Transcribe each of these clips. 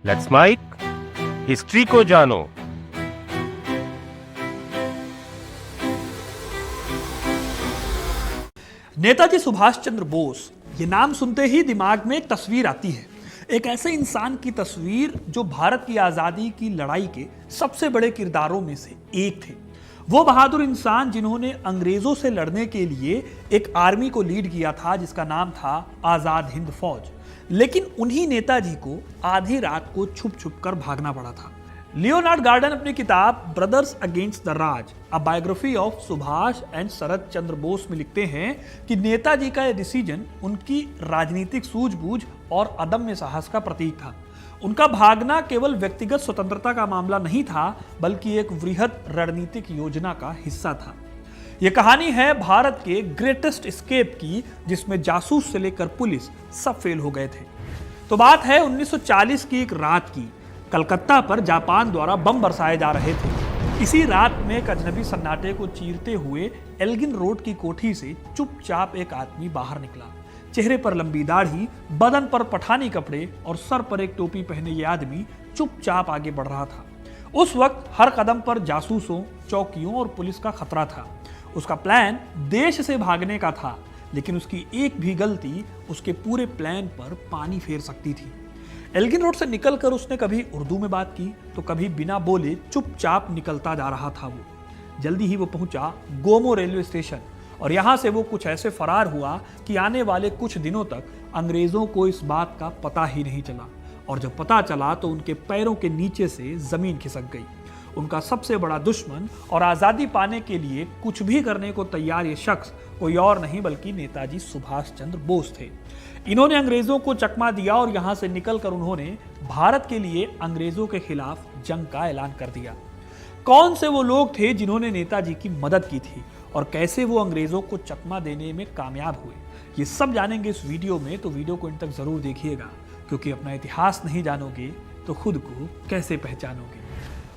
Let's mic history को जानो। नेताजी सुभाष चंद्र बोस, ये नाम सुनते ही दिमाग में एक तस्वीर आती है। एक ऐसे इंसान की तस्वीर जो भारत की आज़ादी की लड़ाई के सबसे बड़े किरदारों में से एक थे। वो बहादुर इंसान जिन्होंने अंग्रेजों से लड़ने के लिए एक आर्मी को लीड किया था जिसका नाम था आज़ाद हिंद फौज। लेकिन उन्हीं नेताजी को आधी रात को छुप छुप कर भागना पड़ा था। लियोनार्ड गार्डन अपनी किताब brothers against the Raj, a biography of Subhas and Sarat Chandra Bose में लिखते हैं कि नेताजी का यह डिसीजन उनकी राजनीतिक सूझबूझ और अदम्य साहस का प्रतीक था। उनका भागना केवल व्यक्तिगत स्वतंत्रता का मामला नहीं था, बल्कि एक वृहद रणनीतिक योजना का हिस्सा था। यह कहानी है भारत के ग्रेटेस्ट एस्केप की, जिसमें जासूस से लेकर पुलिस सब फेल हो गए थे। तो बात है 1940 की एक रात की। कलकत्ता पर जापान द्वारा बम बरसाए जा रहे थे। इसी रात में एक अजनबी सन्नाटे को चीरते हुए एल्गिन रोड की कोठी से चुपचाप एक आदमी बाहर निकला। चेहरे पर लंबी दाढ़ी, बदन पर पठानी कपड़े और सर पर एक टोपी पहने ये आदमी चुपचाप आगे बढ़ रहा था। उस वक्त हर कदम पर जासूसों, चौकियों और पुलिस का खतरा था। उसका प्लान देश से भागने का था, लेकिन उसकी एक भी गलती उसके पूरे प्लान पर पानी फेर सकती थी। एल्गिन रोड से निकलकर उसने कभी उर्दू में बात की तो कभी बिना बोले चुपचाप निकलता जा रहा था। वो जल्दी ही वो पहुंचा गोमो रेलवे स्टेशन और यहां से वो कुछ ऐसे फरार हुआ कि आने वाले कुछ दिनों तक अंग्रेजों को इस बात का पता ही नहीं चला। और जब पता चला तो उनके पैरों के नीचे से जमीन खिसक गई। उनका सबसे बड़ा दुश्मन और आज़ादी पाने के लिए कुछ भी करने को तैयार ये शख्स कोई और नहीं बल्कि नेताजी सुभाष चंद्र बोस थे। इन्होंने अंग्रेजों को चकमा दिया और यहां से निकलकर उन्होंने भारत के लिए अंग्रेजों के खिलाफ जंग का ऐलान कर दिया। कौन से वो लोग थे जिन्होंने नेताजी की मदद की थी और कैसे वो अंग्रेजों को चकमा देने में कामयाब हुए, ये सब जानेंगे इस वीडियो में। तो वीडियो को इन तक जरूर देखिएगा, क्योंकि अपना इतिहास नहीं जानोगे तो खुद को कैसे पहचानोगे।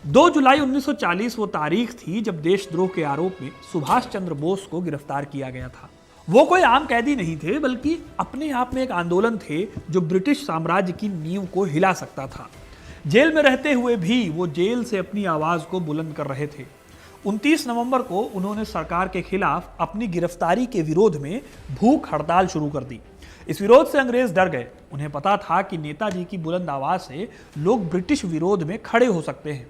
2 जुलाई 1940 वो तारीख थी जब देशद्रोह के आरोप में सुभाष चंद्र बोस को गिरफ्तार किया गया था। वो कोई आम कैदी नहीं थे, बल्कि अपने आप में एक आंदोलन थे जो ब्रिटिश साम्राज्य की नींव को हिला सकता था। जेल में रहते हुए भी वो जेल से अपनी आवाज को बुलंद कर रहे थे। 29 नवंबर को उन्होंने सरकार के खिलाफ अपनी गिरफ्तारी के विरोध में भूख हड़ताल शुरू कर दी। इस विरोध से अंग्रेज डर गए। उन्हें पता था कि नेताजी की बुलंद आवाज से लोग ब्रिटिश विरोध में खड़े हो सकते हैं।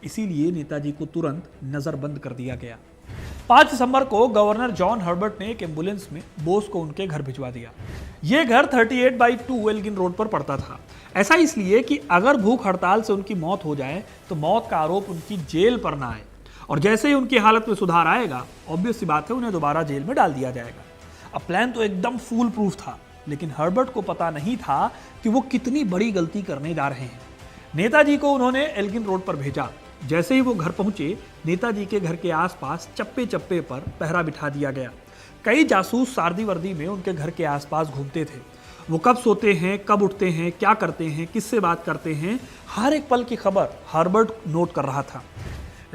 इसीलिए नेताजी को तुरंत नजरबंद कर दिया गया। 5 दिसंबर को गवर्नर जॉन हर्बर्ट ने एक एम्बुलेंस में बोस को उनके घर भिजवा दिया। यह घर 38/2 एल्गिन रोड पर पड़ता था। ऐसा इसलिए कि अगर भूख हड़ताल से उनकी मौत हो जाए तो मौत का आरोप उनकी जेल पर ना आए, और जैसे ही उनकी हालत में सुधार आएगा, ऑब्वियस सी बात है, उन्हें दोबारा जेल में डाल दिया जाएगा। अब प्लान तो एकदम फूल प्रूफ था, लेकिन हर्बर्ट को पता नहीं था कि वो कितनी बड़ी गलती करने जा रहे हैं। नेताजी को उन्होंने एल्गिन रोड पर भेजा। जैसे ही वो घर पहुंचे, नेताजी के घर के आसपास चप्पे चप्पे पर पहरा बिठा दिया गया। कई जासूस सारदी वर्दी में उनके घर के आसपास घूमते थे। वो कब सोते हैं, कब उठते हैं, क्या करते हैं, किससे बात करते हैं, हर एक पल की खबर हर्बर्ट नोट कर रहा था।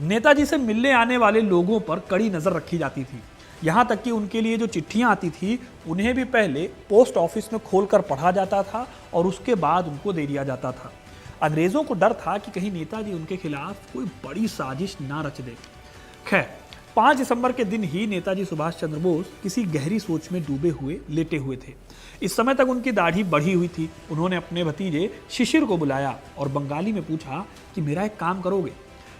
नेताजी से मिलने आने वाले लोगों पर कड़ी नजर रखी जाती थी। यहाँ तक कि उनके लिए जो चिट्ठियाँ आती थी उन्हें भी पहले पोस्ट ऑफिस में खोलकर पढ़ा जाता था और उसके बाद उनको दे दिया जाता था। अंग्रेजों को डर था कि कहीं नेताजी उनके खिलाफ कोई बड़ी साजिश ना रच दे। खैर, 5 दिसंबर के दिन ही नेताजी सुभाष चंद्र बोस किसी गहरी सोच में डूबे हुए लेटे हुए थे। इस समय तक उनकी दाढ़ी बढ़ी हुई थी। उन्होंने अपने भतीजे शिशिर को बुलाया और बंगाली में पूछा कि मेरा एक काम करोगे।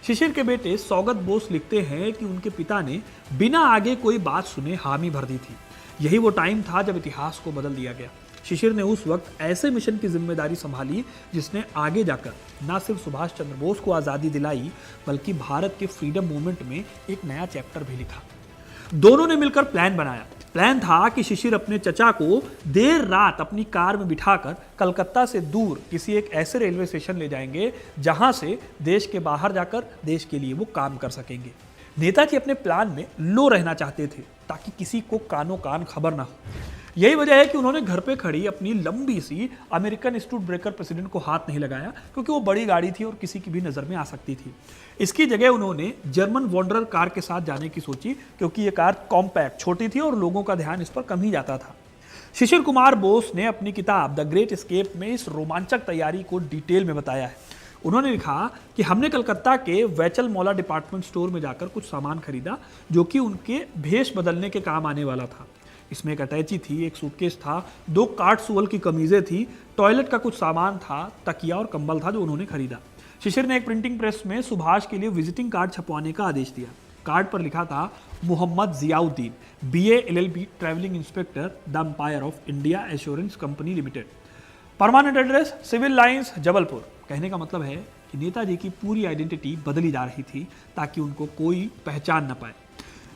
शिशिर के बेटे सौगत बोस लिखते हैं कि उनके पिता ने बिना आगे कोई बात सुने हामी भर दी थी। यही वो टाइम था जब इतिहास को बदल दिया गया। शिशिर ने उस वक्त ऐसे मिशन की जिम्मेदारी संभाली जिसने आगे जाकर न सिर्फ सुभाष चंद्र बोस को आज़ादी दिलाई, बल्कि भारत के फ्रीडम मूवमेंट में एक नया चैप्टर भी लिखा। दोनों ने मिलकर प्लान बनाया। प्लान था कि शिशिर अपने चचा को देर रात अपनी कार में बिठाकर कलकत्ता से दूर किसी एक ऐसे रेलवे स्टेशन ले जाएंगे जहां से देश के बाहर जाकर देश के लिए वो काम कर सकेंगे। नेताजी अपने प्लान में लो रहना चाहते थे ताकि किसी को कानो कान खबर ना हो। यही वजह है कि उन्होंने घर पे खड़ी अपनी लंबी सी अमेरिकन स्टूड ब्रेकर प्रेसिडेंट को हाथ नहीं लगाया, क्योंकि वो बड़ी गाड़ी थी और किसी की भी नज़र में आ सकती थी। इसकी जगह उन्होंने जर्मन वॉन्डरर कार के साथ जाने की सोची, क्योंकि ये कार कॉम्पैक्ट छोटी थी और लोगों का ध्यान इस पर कम ही जाता था। शिशिर कुमार बोस ने अपनी किताब द ग्रेट एस्केप में इस रोमांचक तैयारी को डिटेल में बताया है। उन्होंने लिखा कि हमने कलकत्ता के वैचल मौला डिपार्टमेंट स्टोर में जाकर कुछ सामान खरीदा जो कि उनके भेष बदलने के काम आने वाला था। इसमें एक अटैची थी, एक सूटकेस था, 2 काट सुअल की कमीजें थी, टॉयलेट का कुछ सामान था, तकिया और कंबल था जो उन्होंने खरीदा। शिशिर ने एक प्रिंटिंग प्रेस में सुभाष के लिए विजिटिंग कार्ड छपवाने का आदेश दिया। कार्ड पर लिखा था Mohammad Ziauddin, BA LLB, travelling inspector, the empire of India assurance company limited, permanent address civil lines Jabalpur. कहने का मतलब है कि नेताजी की पूरी आइडेंटिटी बदली जा रही थी ताकि उनको कोई पहचान न पाए।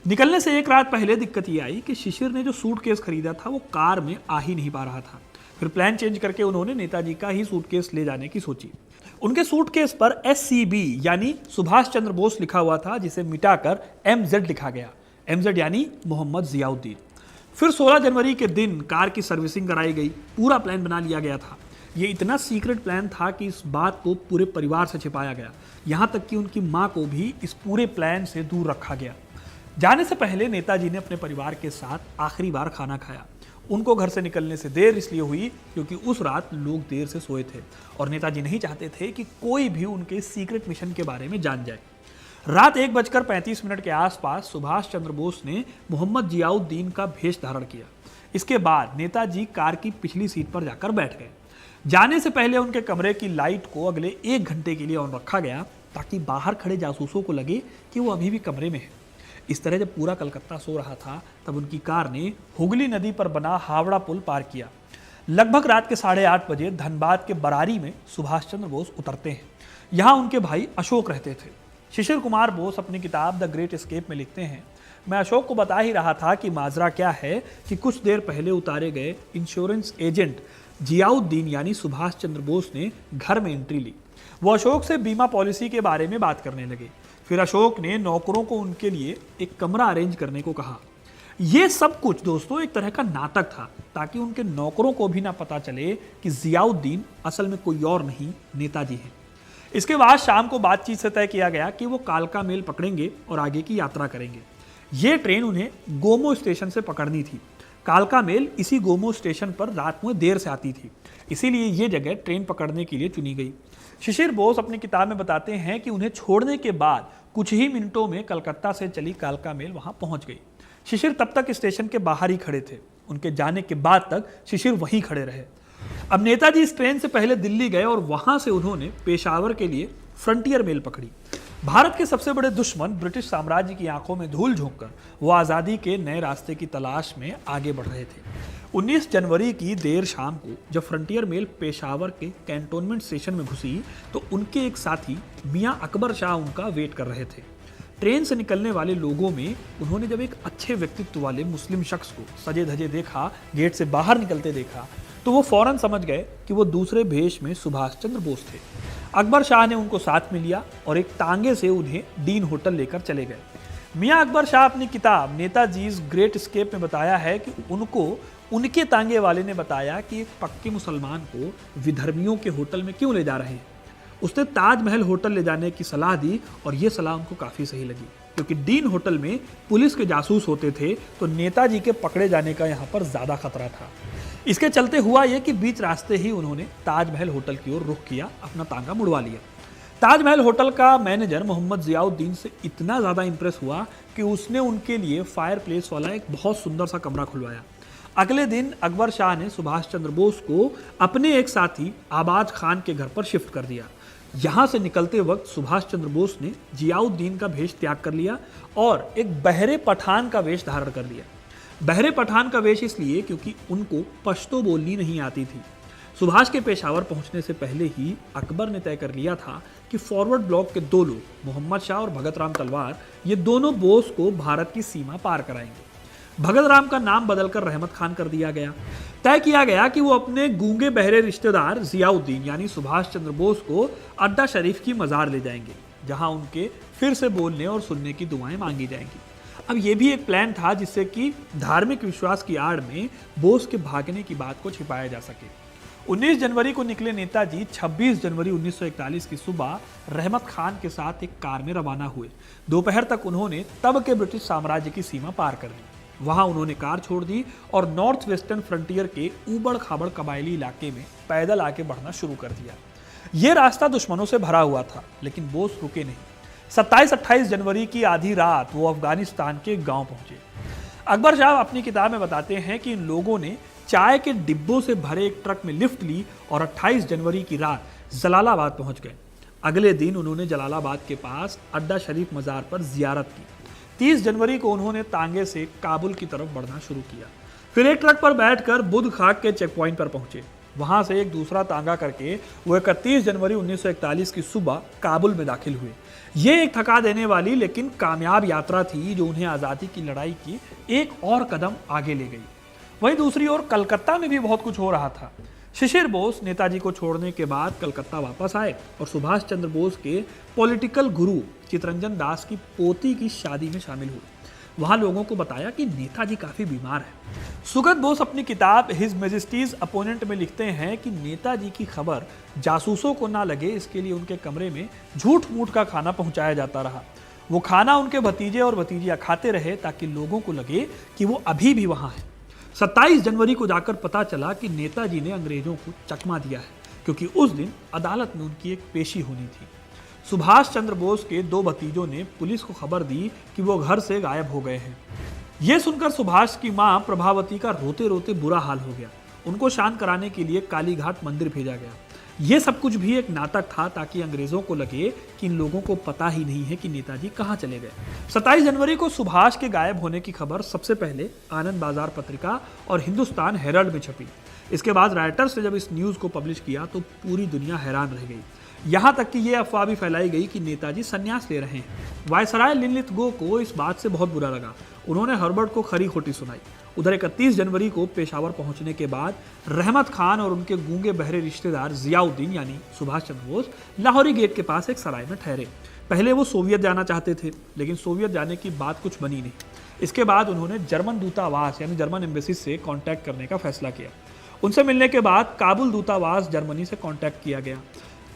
निकलने से एक रात पहले दिक्कत ये आई कि शिशिर ने जो सूटकेस खरीदा था वो कार में आ ही नहीं पा रहा था। फिर प्लान चेंज करके उन्होंने नेताजी का ही सूटकेस ले जाने की सोची। उनके सूटकेस पर SCB यानी सुभाष चंद्र बोस लिखा हुआ था, जिसे मिटाकर MZ लिखा गया। MZ यानी मोहम्मद जियाउद्दीन। फिर 16 जनवरी के दिन कार की सर्विसिंग कराई गई। पूरा प्लान बना लिया गया था। ये इतना सीक्रेट प्लान था कि इस बात को पूरे परिवार से छिपाया गया, यहाँ तक कि उनकी माँ को भी इस पूरे प्लान से दूर रखा गया। जाने से पहले नेताजी ने अपने परिवार के साथ आखिरी बार खाना खाया। उनको घर से निकलने से देर इसलिए हुई क्योंकि उस रात लोग देर से सोए थे और नेताजी नहीं चाहते थे कि कोई भी उनके सीक्रेट मिशन के बारे में जान जाए। रात 1:35 के आसपास सुभाष चंद्र बोस ने मोहम्मद जियाउद्दीन का भेष धारण किया। इसके बाद नेताजी कार की पिछली सीट पर जाकर बैठ गए। जाने से पहले उनके कमरे की लाइट को अगले 1 घंटे के लिए ऑन रखा गया ताकि बाहर खड़े जासूसों को लगे कि वो अभी भी कमरे में है। इस तरह जब पूरा कलकत्ता सो रहा था तब उनकी कार ने हुगली नदी पर बना हावड़ा पुल पार किया। लगभग रात के 8:30 बजे धनबाद के बरारी में सुभाष चंद्र बोस उतरते हैं। यहाँ उनके भाई अशोक रहते थे। शिशिर कुमार बोस अपनी किताब द ग्रेट एस्केप में लिखते हैं, मैं अशोक को बता ही रहा था कि माजरा क्या है कि कुछ देर पहले उतारे गए इंश्योरेंस एजेंट जियाउद्दीन यानी सुभाष चंद्र बोस ने घर में एंट्री ली। वो अशोक से बीमा पॉलिसी के बारे में बात करने लगे। फिर अशोक ने नौकरों को उनके लिए एक कमरा अरेंज करने को कहा। यह सब कुछ दोस्तों एक तरह का नाटक था ताकि उनके नौकरों को भी ना पता चले कि जियाउद्दीन असल में कोई और नहीं, नेताजी हैं। इसके बाद शाम को बातचीत से तय किया गया कि वो कालका मेल पकड़ेंगे और आगे की यात्रा करेंगे। ये ट्रेन उन्हें गोमो स्टेशन से पकड़नी थी। कालका मेल इसी गोमो स्टेशन पर रात में देर से आती थी, इसीलिए ये जगह ट्रेन पकड़ने के लिए चुनी गई। शिशिर बोस अपनी किताब में बताते हैं कि उन्हें छोड़ने के बाद कुछ ही मिनटों में कलकत्ता से चली कालका मेल वहां पहुंच गई। शिशिर तब तक स्टेशन के बाहर ही खड़े थे। उनके जाने के बाद तक शिशिर वहीं खड़े रहे। अब नेताजी इस ट्रेन से पहले दिल्ली गए और वहां से उन्होंने पेशावर के लिए फ्रंटियर मेल पकड़ी। भारत के सबसे बड़े दुश्मन ब्रिटिश साम्राज्य की आंखों में धूल झोंककर वो आज़ादी के नए रास्ते की तलाश में आगे बढ़ रहे थे। 19 जनवरी की देर शाम को जब फ्रंटियर मेल पेशावर के कैंटोनमेंट स्टेशन में घुसी तो उनके एक साथी मियां अकबर शाह उनका वेट कर रहे थे। ट्रेन से निकलने वाले लोगों में उन्होंने जब एक अच्छे व्यक्तित्व वाले मुस्लिम शख्स को सजे धजे देखा, गेट से बाहर निकलते देखा, तो वो फौरन समझ गए कि वो दूसरे भेष में सुभाष चंद्र बोस थे। अकबर शाह ने उनको साथ में लिया और एक तांगे से उन्हें डीन होटल लेकर चले गए। मियां अकबर शाह अपनी किताब नेताजीज ग्रेट एस्केप में बताया है कि उनको उनके तांगे वाले ने बताया कि एक पक्के मुसलमान को विधर्मियों के होटल में क्यों ले जा रहे हैं। उसने ताजमहल होटल ले जाने की सलाह दी और ये सलाह उनको काफ़ी सही लगी क्योंकि डीन होटल में पुलिस के जासूस होते थे तो नेताजी के पकड़े जाने का यहाँ पर ज़्यादा खतरा था। इसके चलते हुआ ये कि बीच रास्ते ही उन्होंने ताजमहल होटल की ओर रुख किया, अपना तांगा मुड़वा लिया। ताजमहल होटल का मैनेजर मोहम्मद जियाउद्दीन से इतना ज़्यादा इंप्रेस हुआ कि उसने उनके लिए फायर प्लेस वाला एक बहुत सुंदर सा कमरा खुलवाया। अगले दिन अकबर शाह ने सुभाष चंद्र बोस को अपने एक साथी आबाद खान के घर पर शिफ्ट कर दिया। यहाँ से निकलते वक्त सुभाष चंद्र बोस ने जियाउद्दीन का वेश त्याग कर लिया और एक बहरे पठान का वेश धारण कर लिया। बहरे पठान का वेश इसलिए क्योंकि उनको पश्तो बोलनी नहीं आती थी। सुभाष के पेशावर पहुंचने से पहले ही अकबर ने तय कर लिया था कि फॉरवर्ड ब्लॉक के 2 लोग, मोहम्मद शाह और भगत राम तलवार, ये दोनों बोस को भारत की सीमा पार कराएंगे। भगत राम का नाम बदलकर रहमत खान कर दिया गया। तय किया गया कि वो अपने गूंगे बहरे रिश्तेदार जियाउद्दीन यानी सुभाष चंद्र बोस को अड्डा शरीफ की मज़ार ले जाएंगे, जहां उनके फिर से बोलने और सुनने की दुआएं मांगी जाएंगी। अब ये भी एक प्लान था जिससे कि धार्मिक विश्वास की आड़ में बोस के भागने की बात को छिपाया जा सके। 19 जनवरी को निकले नेताजी 26 जनवरी 1941 की सुबह रहमत खान के साथ एक कार में रवाना हुए। दोपहर तक उन्होंने तब के ब्रिटिश साम्राज्य की सीमा पार कर ली। वहां उन्होंने कार छोड़ दी और नॉर्थ वेस्टर्न फ्रंटियर के ऊबड़ खाबड़ कबायली इलाके में पैदल आगे बढ़ना शुरू कर दिया। ये रास्ता दुश्मनों से भरा हुआ था, लेकिन बोस रुके नहीं। 27-28 जनवरी की आधी रात वो अफगानिस्तान के गांव पहुंचे। अकबर शाह अपनी किताब में बताते हैं कि इन लोगों ने चाय के डिब्बों से भरे एक ट्रक में लिफ्ट ली और 28 जनवरी की रात जलालाबाद पहुंच गए। अगले दिन उन्होंने जलालाबाद के पास अड्डा शरीफ मज़ार पर जियारत की। 30 जनवरी को उन्होंने तांगे से काबुल की तरफ बढ़ना शुरू किया। फिर एक ट्रक पर बैठकर बुध खाक के चेक पॉइंट पर पहुंचे। वहां से एक दूसरा तांगा करके वो 31 जनवरी 1941 की सुबह काबुल में दाखिल हुए। ये एक थका देने वाली लेकिन कामयाब यात्रा थी जो उन्हें आज़ादी की लड़ाई की एक और कदम आगे ले गई। वहीं दूसरी ओर कलकत्ता में भी बहुत कुछ हो रहा था। शिशिर बोस नेताजी को छोड़ने के बाद कलकत्ता वापस आए और सुभाष चंद्र बोस के पॉलिटिकल गुरु चितरंजन दास की पोती की शादी में शामिल हुए। वहां लोगों को बताया कि नेताजी काफी बीमार है। सुगत बोस अपनी किताब हिज मेजेस्टीज अपोनेंट में लिखते हैं कि नेताजी की खबर जासूसों को ना लगे, इसके लिए उनके कमरे में झूठ मूठ का खाना पहुंचाया जाता रहा। वो खाना उनके भतीजे और भतीजियां खाते रहे ताकि लोगों को लगे कि वो अभी भी वहां है। 27 जनवरी को जाकर पता चला कि नेताजी ने अंग्रेजों को चकमा दिया है, क्योंकि उस दिन अदालत में उनकी एक पेशी होनी थी। सुभाष चंद्र बोस के 2 भतीजों ने पुलिस को खबर दी कि वो घर से गायब हो गए हैं। ये सुनकर सुभाष की मां प्रभावती का रोते रोते बुरा हाल हो गया। उनको शांत कराने के लिए कालीघाट मंदिर भेजा गया। ये सब कुछ भी एक नाटक था ताकि अंग्रेजों को लगे कि इन लोगों को पता ही नहीं है कि नेताजी कहाँ चले गए। 27 जनवरी को सुभाष के गायब होने की खबर सबसे पहले आनंद बाजार पत्रिका और हिंदुस्तान हेराल्ड में छपी। इसके बाद राइटर्स ने जब इस न्यूज़ को पब्लिश किया तो पूरी दुनिया हैरान रह गई। यहाँ तक कि ये अफवाह भी फैलाई गई कि नेताजी संन्यास ले रहे हैं। वायसराय लिनलिथगो को इस बात से बहुत बुरा लगा। उन्होंने हर्बर्ट को खरी खोटी सुनाई। उधर 31 जनवरी को पेशावर पहुंचने के बाद रहमत खान और उनके गूंगे बहरे रिश्तेदार जियाउद्दीन यानी सुभाष चंद्र बोस लाहौरी गेट के पास एक सराय में ठहरे। पहले वो सोवियत जाना चाहते थे, लेकिन सोवियत जाने की बात कुछ बनी नहीं। इसके बाद उन्होंने जर्मन दूतावास यानी जर्मन एम्बेसी से कॉन्टैक्ट करने का फैसला किया। उनसे मिलने के बाद काबुल दूतावास जर्मनी से कॉन्टैक्ट किया गया।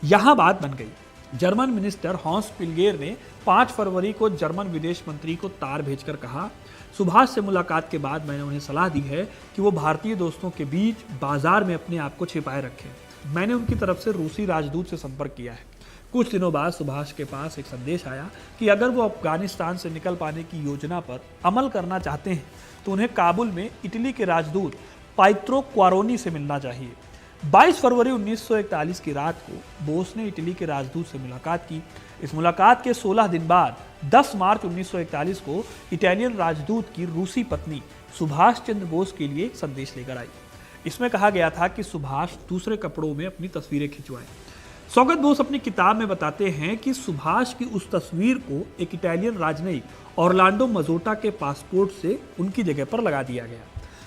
यहाँ बात बन गई। जर्मन मिनिस्टर हॉन्स पिल्गेर ने 5 फरवरी को जर्मन विदेश मंत्री को तार भेजकर कहा, सुभाष से मुलाकात के बाद मैंने उन्हें सलाह दी है कि वो भारतीय दोस्तों के बीच बाजार में अपने आप को छिपाए रखें। मैंने उनकी तरफ से रूसी राजदूत से संपर्क किया है। कुछ दिनों बाद सुभाष के पास एक संदेश आया कि अगर वो अफगानिस्तान से निकल पाने की योजना पर अमल करना चाहते हैं तो उन्हें काबुल में इटली के राजदूत पाइत्रो क्वारोनी से मिलना चाहिए। 22 फरवरी 1941 की रात को बोस ने इटली के राजदूत से मुलाकात की। इस मुलाकात के 16 दिन बाद 10 मार्च 1941 को इटालियन राजदूत की रूसी पत्नी सुभाष चंद्र बोस के लिए एक संदेश लेकर आई। इसमें कहा गया था कि सुभाष दूसरे कपड़ों में अपनी तस्वीरें खिंचवाएं। सौगत बोस अपनी किताब में बताते हैं कि सुभाष की उस तस्वीर को एक इटालियन राजनयिक ऑरलैंडो मजोटा के पासपोर्ट से उनकी जगह पर लगा दिया गया।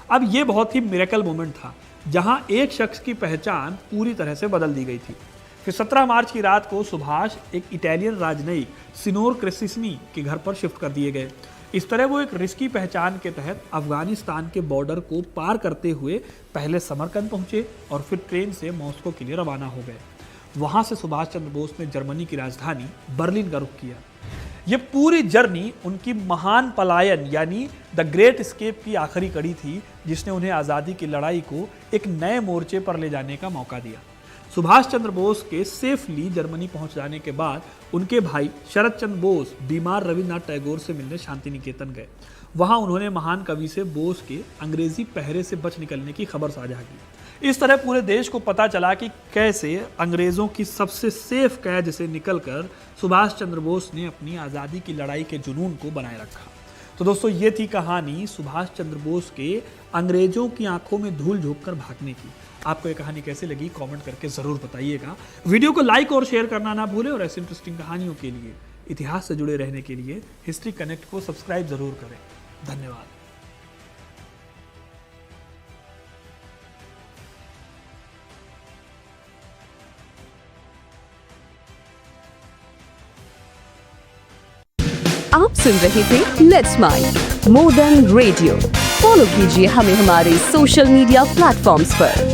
अब ये बहुत ही मिरेकल मोमेंट था जहां एक शख्स की पहचान पूरी तरह से बदल दी गई थी। फिर 17 मार्च की रात को सुभाष एक इटालियन राजनयिक सिनोर क्रेसिसनी के घर पर शिफ्ट कर दिए गए। इस तरह वो एक रिस्की पहचान के तहत अफगानिस्तान के बॉर्डर को पार करते हुए पहले समरकंद पहुंचे और फिर ट्रेन से मॉस्को के लिए रवाना हो गए। वहां से सुभाष चंद्र बोस ने जर्मनी की राजधानी बर्लिन का रुख किया। ये पूरी जर्नी उनकी महान पलायन यानी द ग्रेट स्केप की आखिरी कड़ी थी, जिसने उन्हें आज़ादी की लड़ाई को एक नए मोर्चे पर ले जाने का मौका दिया। सुभाष चंद्र बोस के सेफली जर्मनी पहुंच जाने के बाद उनके भाई शरद चंद्र बोस बीमार रविन्द्रनाथ टैगोर से मिलने शांति निकेतन गए। वहां उन्होंने महान कवि से बोस के अंग्रेजी पहरे से बच निकलने की खबर साझा की। इस तरह पूरे देश को पता चला कि कैसे अंग्रेजों की सबसे सेफ कैद से निकलकर सुभाष चंद्र बोस ने अपनी आज़ादी की लड़ाई के जुनून को बनाए रखा। तो दोस्तों, ये थी कहानी सुभाष चंद्र बोस के अंग्रेजों की आंखों में धूल झोंककर भागने की। आपको ये कहानी कैसी लगी कमेंट करके ज़रूर बताइएगा। वीडियो को लाइक और शेयर करना ना भूलें और ऐसी इंटरेस्टिंग कहानियों के लिए, इतिहास से जुड़े रहने के लिए हिस्ट्री कनेक्ट को सब्सक्राइब ज़रूर करें। धन्यवाद। आप सुन रहे थे let's mind more than radio. Follow कीजिए हमें हमारे सोशल मीडिया प्लेटफॉर्म्स पर।